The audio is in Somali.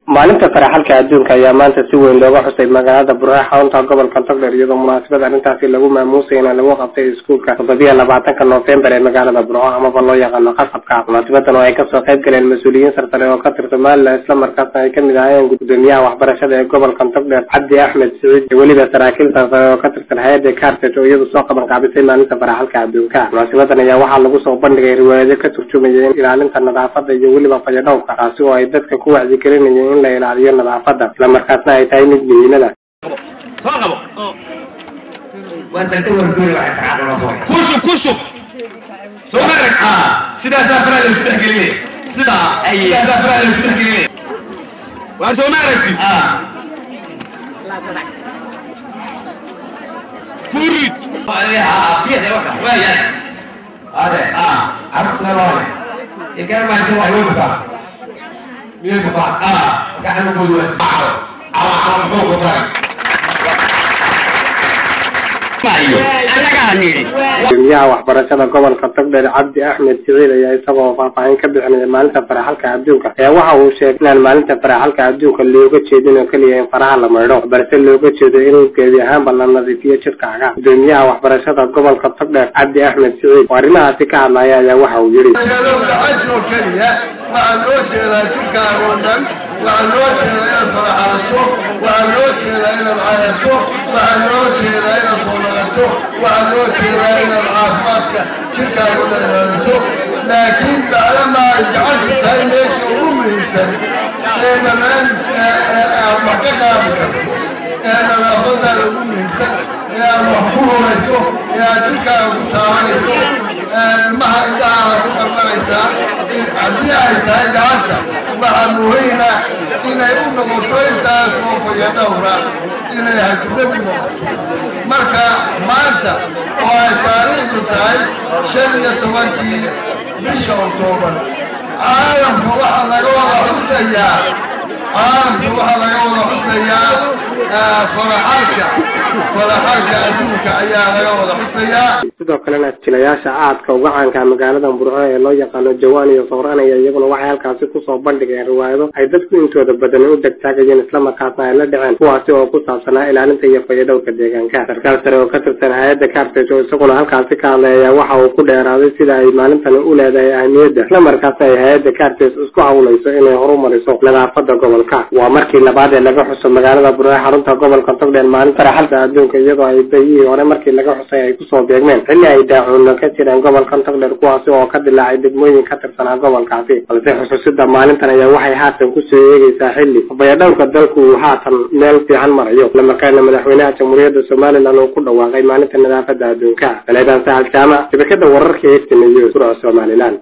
maalinta faraxalka adduunka ayaa maanta si weyn looga xusay magaalada Buuraha xarunta gobolka Togdheer iyadoo munaasabad arrintaasi lagu maamuusay in lagu qabtay iskuulka 20 November ee magaalada Buuraha ama loo yaqaan qasabka munaasabadan oo ay ka soo qayb galeen mas'uuliyiin sarsare oo ka tirsan Maalla isla markaasna ay kamid ahaayeen gudoomiyaha waxbarashada ee gobolka Togdheer Cabdi Axmed Saciid iyo waliba saraakiil sarsare oo ka tirsan hay'adda Carpet oo iyadu soo qaban qaabisay maalinta faraxalka adduunka. munaasabadan ayaa waxaa lagu soo bandhigay riwaayado ka turjumaya ilaalinta nadaafadda iyo waliba fayadhowrka taasi oo ay dadka ku wacyi gelinayeen in la ilaaliyo nadaafadda isla markaasna ay tahay mid muhiimada كوشو سومرك سيدا سافر على الفتح كلمة سيدا أي سافر على الفتح كلمة وسومرك فوريت عليها بيد وقت ويا هذا عرفنا الله يكلم عن سوى يومك يومك قاعد نقول واسمعوا على حقوقك gudoomiyaha waxbarashada gobolka Togdheer Cabdi Axmed Saciid ayaa isagoo faahfaahin ka bixinaya maalinta faraxalka adduunka waxa uu sheegay in maalinta faraxalka adduunka looga jeedin oo kaliya in faraha la maydho balse looga jeedo in gebi ahaan la nadiifiyo jirkaaga. gudoomiyaha waxbarashada gobolka Togdheer Cabdi Axmed Saciid oo arrimahaasi ka hadlaya ayaa waxa uu yiri لكن لما جعلت هاي ليش أمهم سنة لما ما كتابك أنا أفضل أمهم سنة يا محبوب رسول يا تلك متعارف ما عندها مريسا عندها هاي جعلتها مع مهينة إن يوم مطيرة سوف يدورا إن يهجم marka maanta oo ay taariikhdu tahay 15 bisha Oktoobar caalamka waxa laga wada xusayaa faraxalka adduunka ayaa laga wada xusayaa. sidoo kalena jilayaasha aadka uga caanka magaalada Buuraha ee loo yaqaan Jawaan iyo Sawraan ayaa iyaguna waxay halkaasi ku soo bandhigeen riwaayado ay dadku intooda badan u degtaagayeen isla markaasna ay la dhaceen kuwaasi oo ku saabsanaa ilaalinta iyo fayadhowrka deegaanka. sarkaal sare oo ka tirsan hay'adda Carpet oo isaguna halkaasi ka hadlaya waxa uu ku dheeraaday sida ay maalintan u leedahay ahmiyadda isla markaasna ay hay'adda Carpet isku hawlayso inay horumariso nadaafadda gobolka. waa markii labaad ee laga xuso magaalada Buuraha xarunta gobolka Togdheer maalinta faraxalka adduunka iyadoo ay bayii hore markii laga xusay ay ku soo beegmeen xilli ay daacuun ka jireen gobolka Togdheer kuwaasi oo ka dilaacay degmooyin ka tirsan gobolkaasi. balse xusuusidda maalintan ayaa waxay haatan ku soo eegaysaa xilli fayadhowrka dalku uu haatan meel fiican marayo lama kana madaxweynaha jamhuuriyadda Soomaaliland oo ku dhawaaqay maalinta nadaafadda adduunka. Baleedan Sahal Jaamac shabakada wararka ee Somaliland.